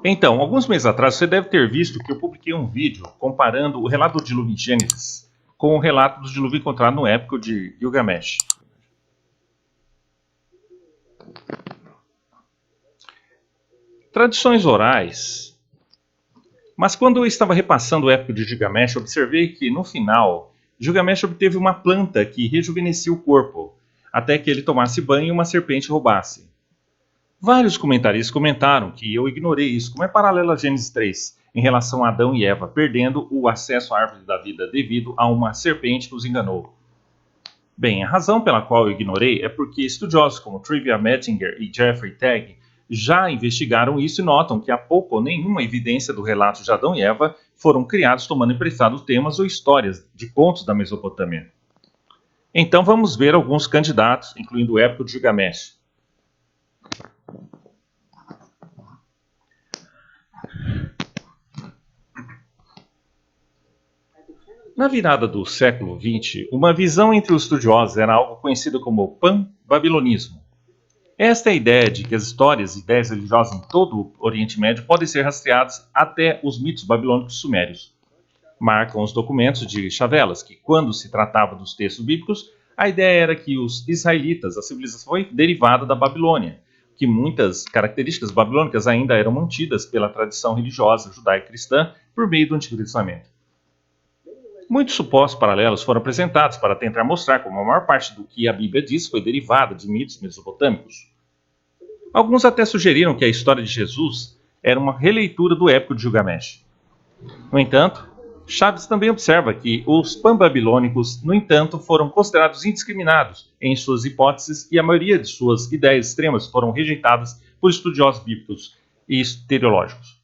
Então, alguns meses atrás, você deve ter visto que eu publiquei um vídeo comparando o relato do dilúvio em Gênesis com o relato do dilúvio encontrado no épico de Gilgamesh. Tradições orais. Mas quando eu estava repassando o épico de Gilgamesh, observei que, no final, Gilgamesh obteve uma planta que rejuvenescia o corpo, até que ele tomasse banho e uma serpente roubasse. Vários comentaristas comentaram que eu ignorei isso, como é paralelo a Gênesis 3, em relação a Adão e Eva, perdendo o acesso à árvore da vida devido a uma serpente que os enganou. Bem, a razão pela qual eu ignorei é porque estudiosos como Trivia Mettinger e Jeffrey Tagg já investigaram isso e notam que há pouco ou nenhuma evidência do relato de Adão e Eva foram criados tomando emprestado temas ou histórias de contos da Mesopotâmia. Então vamos ver alguns candidatos, incluindo o épico de Gilgamesh. Na virada do século XX, uma visão entre os estudiosos era algo conhecido como pan-babilonismo. Esta é a ideia de que as histórias e ideias religiosas em todo o Oriente Médio podem ser rastreadas até os mitos babilônicos sumérios. Marcam os documentos de Chavelas que, quando se tratava dos textos bíblicos, a ideia era que os israelitas, a civilização foi derivada da Babilônia, que muitas características babilônicas ainda eram mantidas pela tradição religiosa judaico-cristã por meio do Antigo Testamento. Muitos supostos paralelos foram apresentados para tentar mostrar como a maior parte do que a Bíblia diz foi derivada de mitos mesopotâmicos. Alguns até sugeriram que a história de Jesus era uma releitura do épico de Gilgamesh. No entanto, Chaves também observa que os pan-babilônicos, no entanto, foram considerados indiscriminados em suas hipóteses e a maioria de suas ideias extremas foram rejeitadas por estudiosos bíblicos e teológicos.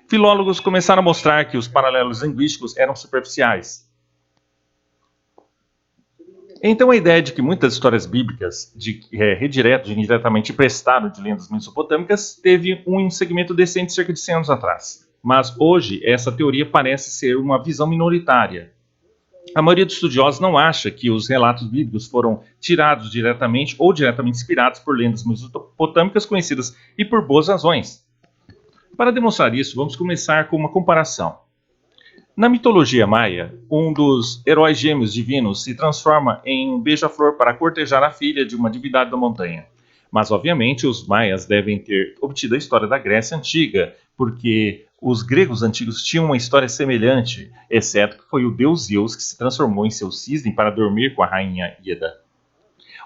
Filólogos começaram a mostrar que os paralelos linguísticos eram superficiais. Então a ideia de que muitas histórias bíblicas redireto e indiretamente emprestaram de lendas mesopotâmicas teve um segmento decente cerca de 100 anos atrás. Mas hoje essa teoria parece ser uma visão minoritária. A maioria dos estudiosos não acha que os relatos bíblicos foram tirados diretamente ou diretamente inspirados por lendas mesopotâmicas conhecidas e por boas razões. Para demonstrar isso, vamos começar com uma comparação. Na mitologia maia, um dos heróis gêmeos divinos se transforma em um beija-flor para cortejar a filha de uma divindade da montanha. Mas, obviamente, os maias devem ter obtido a história da Grécia Antiga, porque os gregos antigos tinham uma história semelhante, exceto que foi o deus Zeus que se transformou em seu cisne para dormir com a rainha Ieda.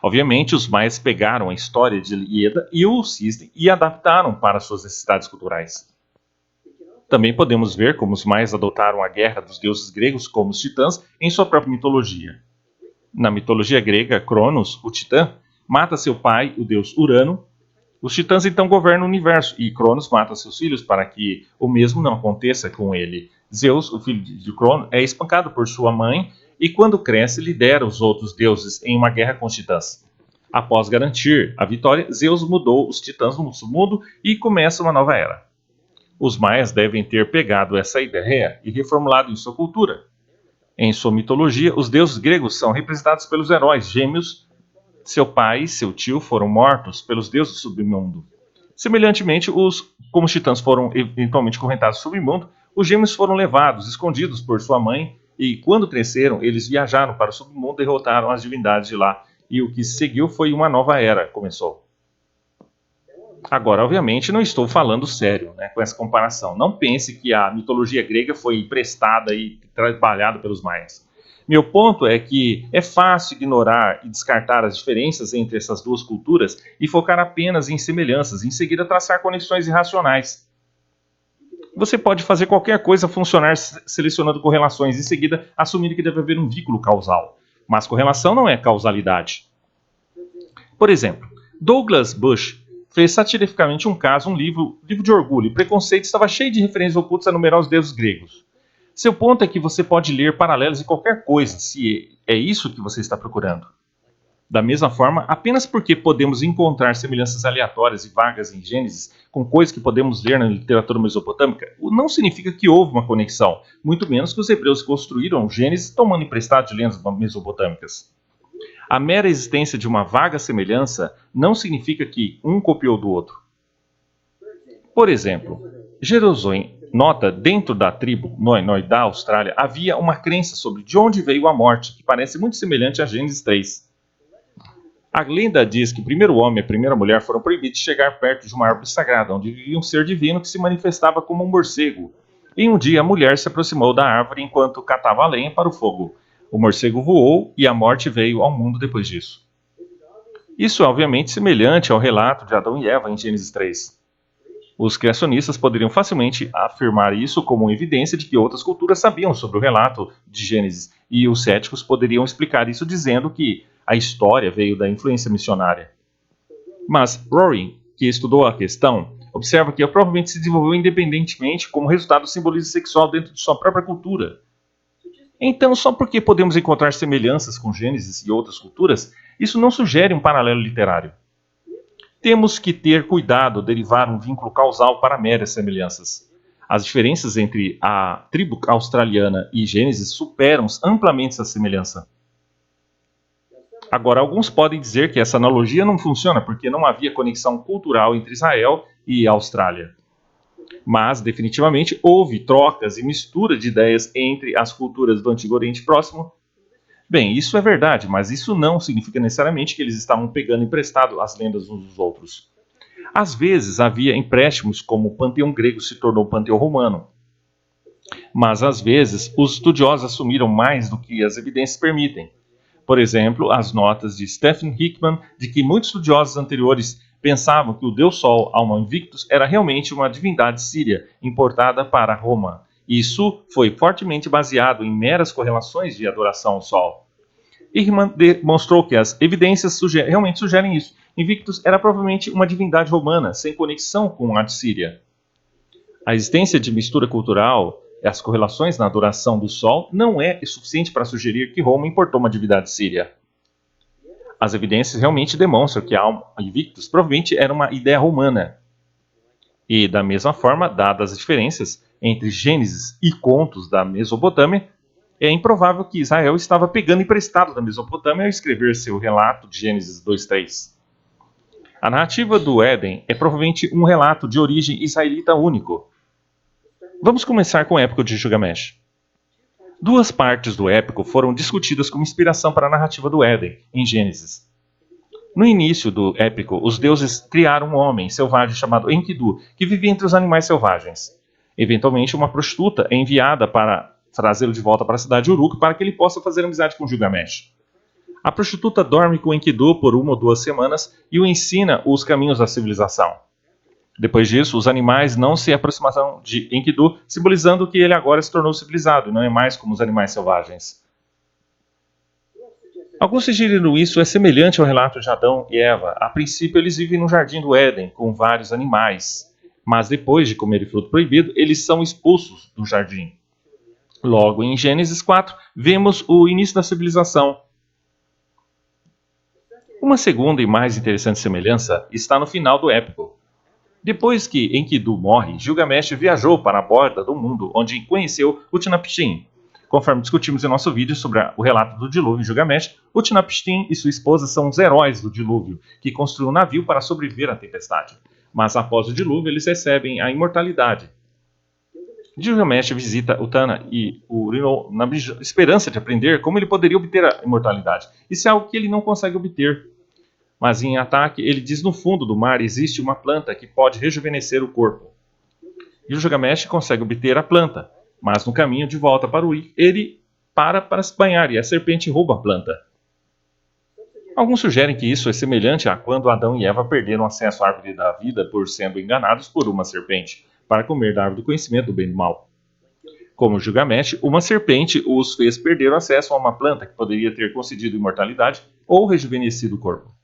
Obviamente, os maias pegaram a história de Ieda e o cisne e adaptaram para suas necessidades culturais. Também podemos ver como os maias adotaram a guerra dos deuses gregos como os titãs em sua própria mitologia. Na mitologia grega, Cronos, o titã, mata seu pai, o deus Urano. Os titãs então governam o universo e Cronos mata seus filhos para que o mesmo não aconteça com ele. Zeus, o filho de Cronos, é espancado por sua mãe e quando cresce lidera os outros deuses em uma guerra com os titãs. Após garantir a vitória, Zeus mudou os titãs no submundo e começa uma nova era. Os maias devem ter pegado essa ideia e reformulado em sua cultura. Em sua mitologia, os deuses gregos são representados pelos heróis gêmeos. Seu pai e seu tio foram mortos pelos deuses do submundo. Semelhantemente, como os titãs foram eventualmente correntados ao submundo, os gêmeos foram levados, escondidos por sua mãe, e quando cresceram, eles viajaram para o submundo e derrotaram as divindades de lá. E o que seguiu foi uma nova era, começou. Agora, obviamente, não estou falando sério com essa comparação. Não pense que a mitologia grega foi emprestada e trabalhada pelos maias. Meu ponto é que é fácil ignorar e descartar as diferenças entre essas duas culturas e focar apenas em semelhanças, em seguida traçar conexões irracionais. Você pode fazer qualquer coisa funcionar selecionando correlações, em seguida assumindo que deve haver um vínculo causal. Mas correlação não é causalidade. Por exemplo, Douglas Bush fez satiricamente um livro de orgulho e preconceito, estava cheio de referências ocultas a numerosos deuses gregos. Seu ponto é que você pode ler paralelos em qualquer coisa, se é isso que você está procurando. Da mesma forma, apenas porque podemos encontrar semelhanças aleatórias e vagas em Gênesis com coisas que podemos ler na literatura mesopotâmica, não significa que houve uma conexão, muito menos que os hebreus construíram Gênesis tomando emprestado de lendas mesopotâmicas. A mera existência de uma vaga semelhança não significa que um copiou do outro. Por exemplo, Jerusalém nota dentro da tribo Noinoi da Austrália havia uma crença sobre de onde veio a morte, que parece muito semelhante a Gênesis 3. A lenda diz que o primeiro homem e a primeira mulher foram proibidos de chegar perto de uma árvore sagrada, onde vivia um ser divino que se manifestava como um morcego. E um dia a mulher se aproximou da árvore enquanto catava a lenha para o fogo. O morcego voou e a morte veio ao mundo depois disso. Isso é obviamente semelhante ao relato de Adão e Eva em Gênesis 3. Os criacionistas poderiam facilmente afirmar isso como evidência de que outras culturas sabiam sobre o relato de Gênesis, e os céticos poderiam explicar isso dizendo que a história veio da influência missionária. Mas Rory, que estudou a questão, observa que ela provavelmente se desenvolveu independentemente como resultado do simbolismo sexual dentro de sua própria cultura. Então, só porque podemos encontrar semelhanças com Gênesis e outras culturas, isso não sugere um paralelo literário. Temos que ter cuidado ao derivar um vínculo causal para meras semelhanças. As diferenças entre a tribo australiana e Gênesis superam amplamente essa semelhança. Agora, alguns podem dizer que essa analogia não funciona porque não havia conexão cultural entre Israel e a Austrália. Mas, definitivamente, houve trocas e mistura de ideias entre as culturas do Antigo Oriente Próximo. Bem, isso é verdade, mas isso não significa necessariamente que eles estavam pegando emprestado as lendas uns dos outros. Às vezes havia empréstimos, como o panteão grego se tornou o panteão romano. Mas, às vezes, os estudiosos assumiram mais do que as evidências permitem. Por exemplo, as notas de Stephen Hickman de que muitos estudiosos anteriores pensavam que o deus Sol, Alma Invictus, era realmente uma divindade síria importada para Roma. Isso foi fortemente baseado em meras correlações de adoração ao Sol. Hickman demonstrou que as evidências realmente sugerem isso. Invictus era provavelmente uma divindade romana, sem conexão com a de Síria. A existência de mistura cultural e as correlações na adoração do Sol não é suficiente para sugerir que Roma importou uma divindade síria. As evidências realmente demonstram que a Alma Invictus provavelmente era uma ideia romana. E, da mesma forma, dadas as diferenças entre Gênesis e contos da Mesopotâmia, é improvável que Israel estava pegando emprestado da Mesopotâmia ao escrever seu relato de Gênesis 2:3. A narrativa do Éden é provavelmente um relato de origem israelita único. Vamos começar com o épico de Gilgamesh. Duas partes do épico foram discutidas como inspiração para a narrativa do Éden, em Gênesis. No início do épico, os deuses criaram um homem selvagem chamado Enkidu, que vivia entre os animais selvagens. Eventualmente, uma prostituta é enviada para trazê-lo de volta para a cidade de Uruk para que ele possa fazer amizade com Gilgamesh. A prostituta dorme com Enkidu por 1 ou 2 semanas e o ensina os caminhos da civilização. Depois disso, os animais não se aproximaram de Enkidu, simbolizando que ele agora se tornou civilizado e não é mais como os animais selvagens. Alguns sugeriram isso é semelhante ao relato de Adão e Eva. A princípio, eles vivem no jardim do Éden, com vários animais. Mas depois de comerem fruto proibido, eles são expulsos do jardim. Logo, em Gênesis 4, vemos o início da civilização. Uma segunda e mais interessante semelhança está no final do épico. Depois que Enkidu morre, Gilgamesh viajou para a borda do mundo, onde conheceu Utnapishtim. Conforme discutimos em nosso vídeo sobre o relato do dilúvio em Gilgamesh, Utnapishtim e sua esposa são os heróis do dilúvio, que construíram um navio para sobreviver à tempestade. Mas após o dilúvio, eles recebem a imortalidade. Gilgamesh visita Utana e Uriel na esperança de aprender como ele poderia obter a imortalidade. Isso é algo que ele não consegue obter. Mas em ataque, ele diz no fundo do mar existe uma planta que pode rejuvenescer o corpo. Gilgamesh consegue obter a planta, mas no caminho de volta para o Uri, ele para se banhar e a serpente rouba a planta. Alguns sugerem que isso é semelhante a quando Adão e Eva perderam acesso à árvore da vida por sendo enganados por uma serpente, para comer da árvore do conhecimento do bem e do mal. Como Gilgamesh, uma serpente os fez perder o acesso a uma planta que poderia ter concedido imortalidade ou rejuvenescido o corpo.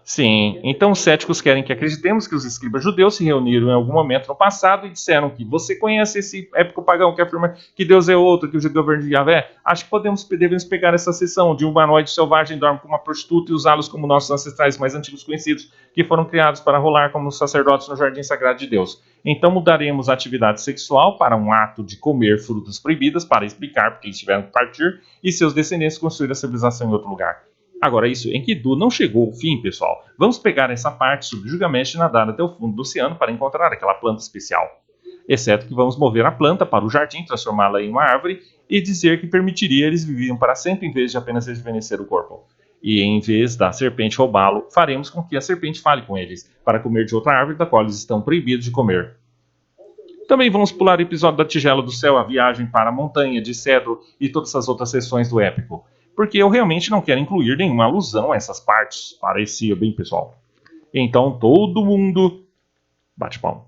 Sim, então os céticos querem que acreditemos que os escribas judeus se reuniram em algum momento no passado e disseram que você conhece esse épico pagão que afirma que Deus é outro, que o governo de Yahvé? Acho que devemos pegar essa seção de um humanoide selvagem dorme com uma prostituta e usá-los como nossos ancestrais mais antigos conhecidos, que foram criados para rolar como sacerdotes no jardim sagrado de Deus. Então mudaremos a atividade sexual para um ato de comer frutas proibidas para explicar porque eles tiveram que partir e seus descendentes construíram a civilização em outro lugar. Agora, isso, Enkidu não chegou ao fim, pessoal. Vamos pegar essa parte sobre Gilgamesh e nadar até o fundo do oceano para encontrar aquela planta especial. Exceto que vamos mover a planta para o jardim, transformá-la em uma árvore e dizer que permitiria eles viviam para sempre em vez de apenas rejuvenescer o corpo. E em vez da serpente roubá-lo, faremos com que a serpente fale com eles, para comer de outra árvore da qual eles estão proibidos de comer. Também vamos pular o episódio da tigela do céu, a viagem para a montanha de cedro e todas as outras sessões do épico, porque eu realmente não quero incluir nenhuma alusão a essas partes. Parecia bem, pessoal. Então todo mundo bate palma.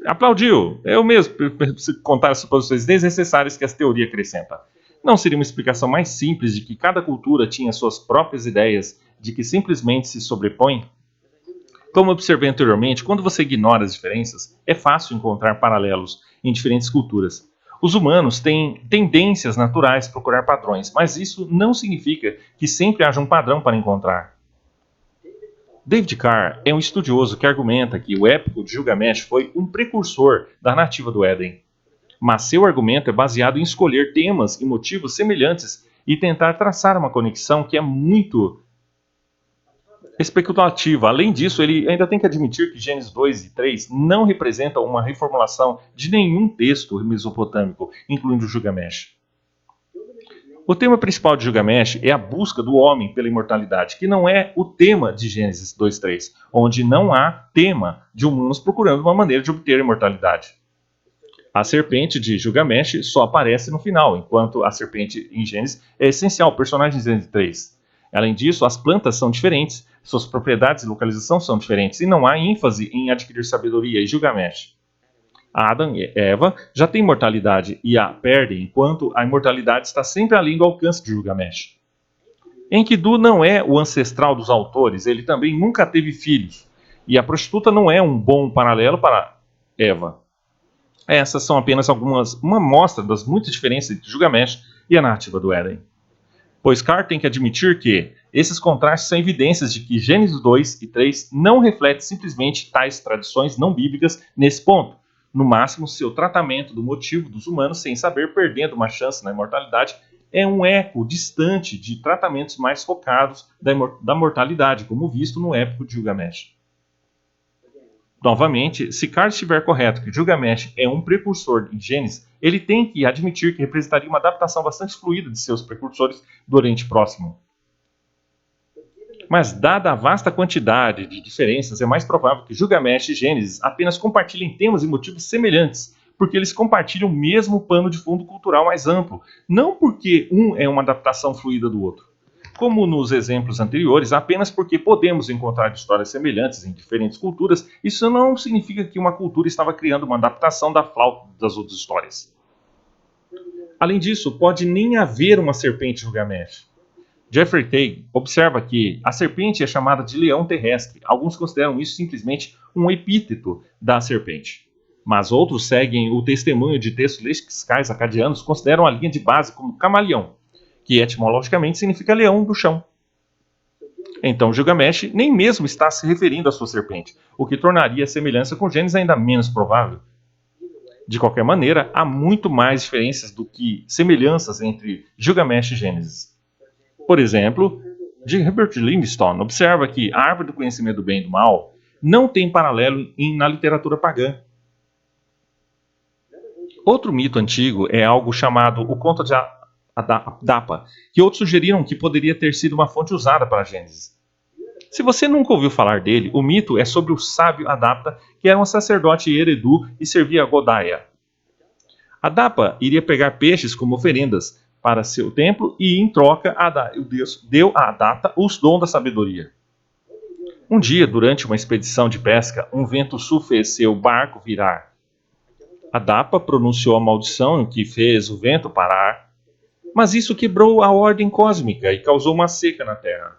Aplaudiu. Eu mesmo preciso contar as suposições desnecessárias que essa teoria acrescenta. Não seria uma explicação mais simples de que cada cultura tinha suas próprias ideias, de que simplesmente se sobrepõem? Como observei anteriormente, quando você ignora as diferenças, é fácil encontrar paralelos em diferentes culturas. Os humanos têm tendências naturais a procurar padrões, mas isso não significa que sempre haja um padrão para encontrar. David Carr é um estudioso que argumenta que o épico de Gilgamesh foi um precursor da narrativa do Éden. Mas seu argumento é baseado em escolher temas e motivos semelhantes e tentar traçar uma conexão que é muito especulativa. Além disso, ele ainda tem que admitir que Gênesis 2 e 3 não representam uma reformulação de nenhum texto mesopotâmico, incluindo Gilgamesh. O tema principal de Gilgamesh é a busca do homem pela imortalidade, que não é o tema de Gênesis 2:3, onde não há tema de humanos procurando uma maneira de obter a imortalidade. A serpente de Gilgamesh só aparece no final, enquanto a serpente em Gênesis é essencial, personagem de Gênesis 3. Além disso, as plantas são diferentes, suas propriedades e localização são diferentes, e não há ênfase em adquirir sabedoria em Gilgamesh. Adão e Eva já têm imortalidade e a perdem, enquanto a imortalidade está sempre além do alcance de Gilgamesh. Enkidu não é o ancestral dos autores, ele também nunca teve filhos, e a prostituta não é um bom paralelo para Eva. Essas são apenas uma amostra das muitas diferenças entre Gilgamesh e a narrativa do Éden. Pois Carr tem que admitir que esses contrastes são evidências de que Gênesis 2 e 3 não refletem simplesmente tais tradições não bíblicas nesse ponto. No máximo, seu tratamento do motivo dos humanos sem saber perdendo uma chance na imortalidade é um eco distante de tratamentos mais focados da mortalidade, como visto no épico de Gilgamesh. Novamente, se Carr estiver correto que Gilgamesh é um precursor em Gênesis, ele tem que admitir que representaria uma adaptação bastante fluida de seus precursores do Oriente Próximo. Mas, dada a vasta quantidade de diferenças, é mais provável que Gilgamesh e Gênesis apenas compartilhem temas e motivos semelhantes, porque eles compartilham o mesmo pano de fundo cultural mais amplo, não porque um é uma adaptação fluida do outro. Como nos exemplos anteriores, apenas porque podemos encontrar histórias semelhantes em diferentes culturas, isso não significa que uma cultura estava criando uma adaptação da flauta das outras histórias. Além disso, pode nem haver uma serpente Gilgamesh. Jeffrey Teague observa que a serpente é chamada de leão terrestre. Alguns consideram isso simplesmente um epíteto da serpente. Mas outros seguem o testemunho de textos lexicais acadianos, consideram a linha de base como camaleão, que etimologicamente significa leão do chão. Então Gilgamesh nem mesmo está se referindo à sua serpente, o que tornaria a semelhança com Gênesis ainda menos provável. De qualquer maneira, há muito mais diferenças do que semelhanças entre Gilgamesh e Gênesis. Por exemplo, Herbert Livingstone observa que a árvore do conhecimento do bem e do mal não tem paralelo na literatura pagã. Outro mito antigo é algo chamado o conto de Adapa, que outros sugeriram que poderia ter sido uma fonte usada para Gênesis. Se você nunca ouviu falar dele, o mito é sobre o sábio Adapa, que era um sacerdote Eredu e servia a Godiah. Adapa iria pegar peixes como oferendas para seu templo e, em troca, Deus deu a Adapa os dons da sabedoria. Um dia, durante uma expedição de pesca, um vento sul fez seu barco virar. Adapa pronunciou a maldição que fez o vento parar, mas isso quebrou a ordem cósmica e causou uma seca na terra.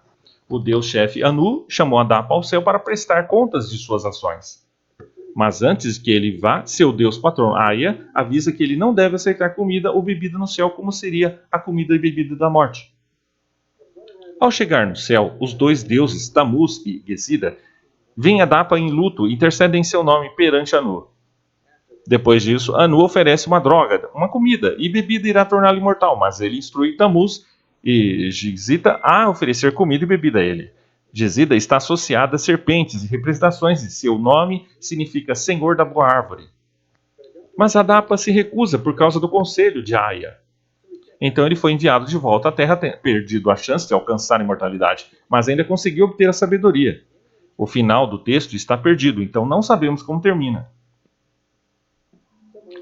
O deus-chefe Anu chamou Adapa ao céu para prestar contas de suas ações. Mas antes que ele vá, seu deus patrão Aya avisa que ele não deve aceitar comida ou bebida no céu, como seria a comida e bebida da morte. Ao chegar no céu, os dois deuses, Tammuz e Gesida, veem Adapa em luto e intercedem em seu nome perante Anu. Depois disso, Anu oferece uma droga, uma comida, e bebida irá torná-lo imortal, mas ele instrui Tammuz e Gizida a oferecer comida e bebida a ele. Gizida está associada a serpentes e representações e seu nome significa Senhor da Boa Árvore. Mas Adapa se recusa por causa do conselho de Aia. Então ele foi enviado de volta à Terra, tendo perdido a chance de alcançar a imortalidade, mas ainda conseguiu obter a sabedoria. O final do texto está perdido, então não sabemos como termina.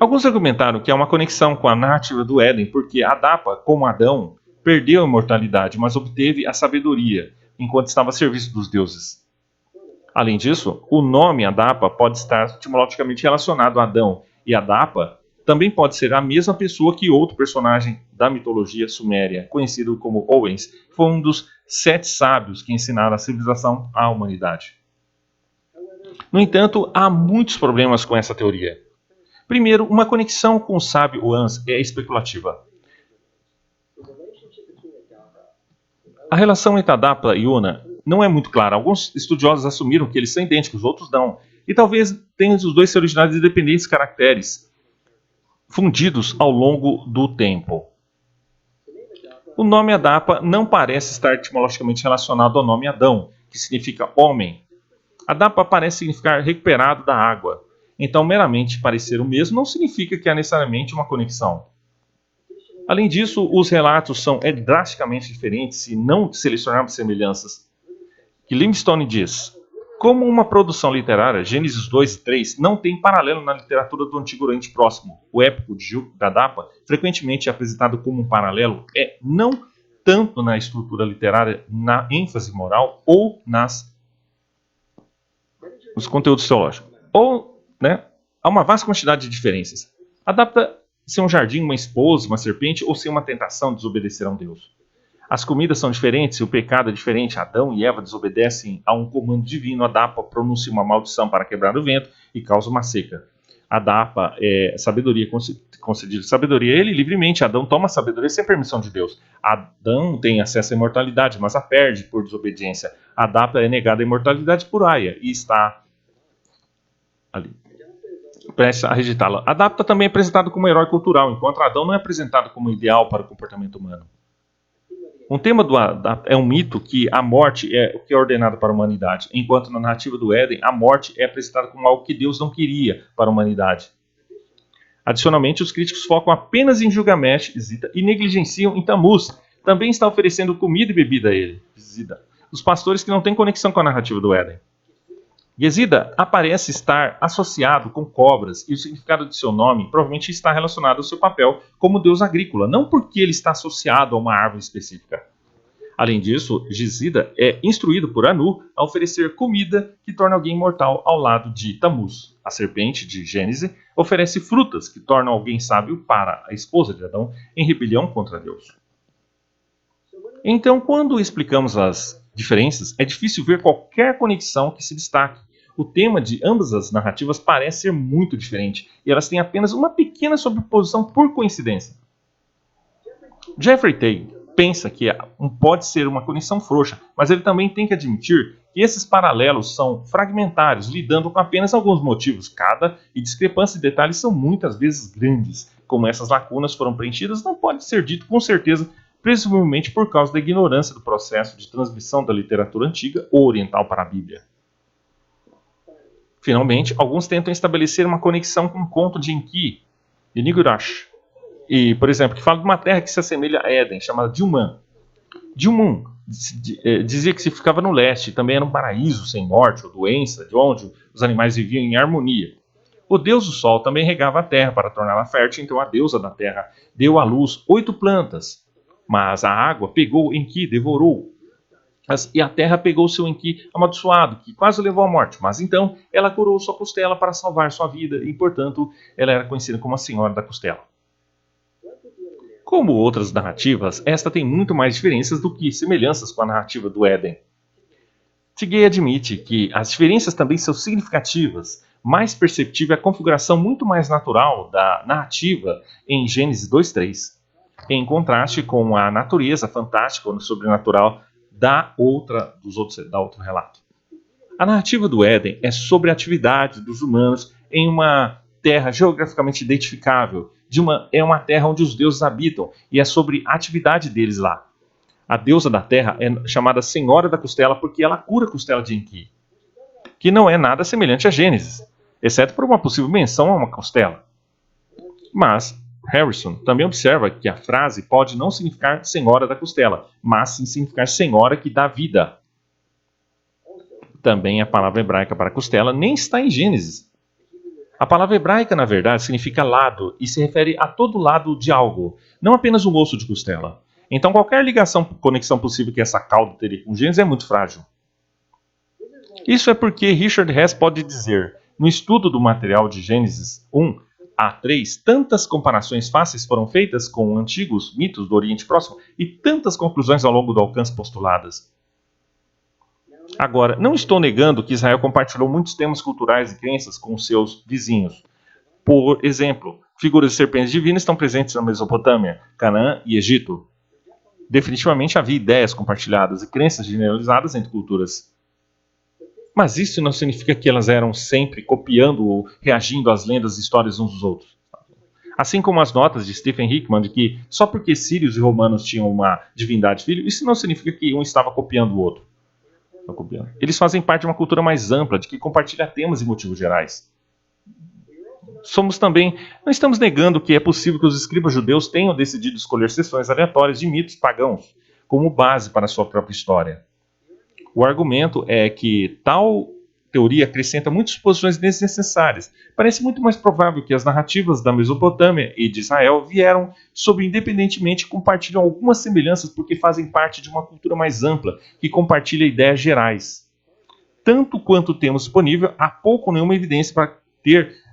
Alguns argumentaram que há uma conexão com a narrativa do Éden, porque Adapa, como Adão, perdeu a imortalidade, mas obteve a sabedoria, enquanto estava a serviço dos deuses. Além disso, o nome Adapa pode estar etimologicamente relacionado a Adão, e Adapa também pode ser a mesma pessoa que outro personagem da mitologia suméria, conhecido como Owens, que foi um dos 7 sábios que ensinaram a civilização à humanidade. No entanto, há muitos problemas com essa teoria. Primeiro, uma conexão com o sábio Owens é especulativa. A relação entre Adapa e Una não é muito clara. Alguns estudiosos assumiram que eles são idênticos, outros não. E talvez tenham os dois se originado de independentes caracteres fundidos ao longo do tempo. O nome Adapa não parece estar etimologicamente relacionado ao nome Adão, que significa homem. Adapa parece significar recuperado da água. Então, meramente parecer o mesmo não significa que há necessariamente uma conexão. Além disso, os relatos são drasticamente diferentes se não selecionarmos semelhanças. Que Livingstone diz: como uma produção literária, Gênesis 2 e 3 não tem paralelo na literatura do Antigo Oriente Próximo. O épico de Adapa, frequentemente apresentado como um paralelo, é não tanto na estrutura literária, na ênfase moral ou nos conteúdos teológicos. Há uma vasta quantidade de diferenças. Adapa ser um jardim, uma esposa, uma serpente, ou ser uma tentação de desobedecer a um Deus. As comidas são diferentes, o pecado é diferente. Adão e Eva desobedecem a um comando divino. Adapa pronuncia uma maldição para quebrar o vento e causa uma seca. Adapa é sabedoria, concedida sabedoria a ele livremente. Adão toma sabedoria sem permissão de Deus. Adão tem acesso à imortalidade, mas a perde por desobediência. Adapa é negada a imortalidade por Aia e está ali, prestes a rejeitá-la. Adapa também é apresentado como um herói cultural, enquanto Adão não é apresentado como ideal para o comportamento humano. Um tema do Adapa é um mito que a morte é o que é ordenado para a humanidade, enquanto na narrativa do Éden, a morte é apresentada como algo que Deus não queria para a humanidade. Adicionalmente, os críticos focam apenas em Gilgamesh e negligenciam em Tammuz. Também está oferecendo comida e bebida a ele, os pastores que não têm conexão com a narrativa do Éden. Gizida aparece estar associado com cobras e o significado de seu nome provavelmente está relacionado ao seu papel como deus agrícola, não porque ele está associado a uma árvore específica. Além disso, Gizida é instruído por Anu a oferecer comida que torna alguém imortal ao lado de Tammuz. A serpente de Gênesis oferece frutas que tornam alguém sábio para a esposa de Adão em rebelião contra Deus. Então, quando explicamos as diferenças, é difícil ver qualquer conexão que se destaque. O tema de ambas as narrativas parece ser muito diferente, e elas têm apenas uma pequena sobreposição por coincidência. Jeffrey Tay pensa que pode ser uma conexão frouxa, mas ele também tem que admitir que esses paralelos são fragmentários, lidando com apenas alguns motivos cada, e discrepâncias de detalhes são muitas vezes grandes. Como essas lacunas foram preenchidas, não pode ser dito com certeza, presumivelmente por causa da ignorância do processo de transmissão da literatura antiga ou oriental para a Bíblia. Finalmente, alguns tentam estabelecer uma conexão com o conto de Enki, de Nigurash, por exemplo, que fala de uma terra que se assemelha a Éden, chamada Dilmun. Dilmun dizia que se ficava no leste, também era um paraíso sem morte ou doença, de onde os animais viviam em harmonia. O deus do sol também regava a terra para torná-la fértil, então a deusa da terra deu à luz 8 plantas, mas a água pegou Enki, devorou. E a terra pegou seu Enki amaldiçoado, que quase o levou à morte. Mas então ela curou sua costela para salvar sua vida e, portanto, ela era conhecida como a Senhora da Costela. Como outras narrativas, esta tem muito mais diferenças do que semelhanças com a narrativa do Éden. Tigay admite que as diferenças também são significativas. Mais perceptível é a configuração muito mais natural da narrativa em Gênesis 2:3, em contraste com a natureza fantástica ou sobrenatural da outro relato. A narrativa do Éden é sobre a atividade dos humanos em uma terra geograficamente identificável, é uma terra onde os deuses habitam, e é sobre a atividade deles lá. A deusa da terra é chamada Senhora da Costela porque ela cura a costela de Enki, que não é nada semelhante a Gênesis, exceto por uma possível menção a uma costela. Mas Harrison também observa que a frase pode não significar Senhora da Costela, mas sim significar Senhora que dá vida. Também a palavra hebraica para costela nem está em Gênesis. A palavra hebraica, na verdade, significa lado e se refere a todo lado de algo, não apenas um osso de costela. Então qualquer conexão possível que essa cauda teria com Gênesis é muito frágil. Isso é porque Richard Hess pode dizer, no estudo do material de Gênesis 1 a 3, tantas comparações fáceis foram feitas com antigos mitos do Oriente Próximo e tantas conclusões ao longo do alcance postuladas. Agora, não estou negando que Israel compartilhou muitos temas culturais e crenças com seus vizinhos. Por exemplo, figuras de serpentes divinas estão presentes na Mesopotâmia, Canaã e Egito. Definitivamente havia ideias compartilhadas e crenças generalizadas entre culturas. Mas isso não significa que elas eram sempre copiando ou reagindo às lendas e histórias uns dos outros. Assim como as notas de Stephen Hickman de que só porque sírios e romanos tinham uma divindade filho, isso não significa que um estava copiando o outro. Eles fazem parte de uma cultura mais ampla, de que compartilha temas e motivos gerais. Não estamos negando que é possível que os escribas judeus tenham decidido escolher seções aleatórias de mitos pagãos como base para a sua própria história. O argumento é que tal teoria acrescenta muitas suposições desnecessárias. Parece muito mais provável que as narrativas da Mesopotâmia e de Israel vieram sobre independentemente e compartilham algumas semelhanças porque fazem parte de uma cultura mais ampla que compartilha ideias gerais. Tanto quanto temos disponível, há pouco ou nenhuma evidência para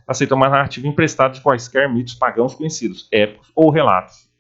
aceitar uma narrativa emprestada de quaisquer mitos pagãos conhecidos, épicos ou relatos.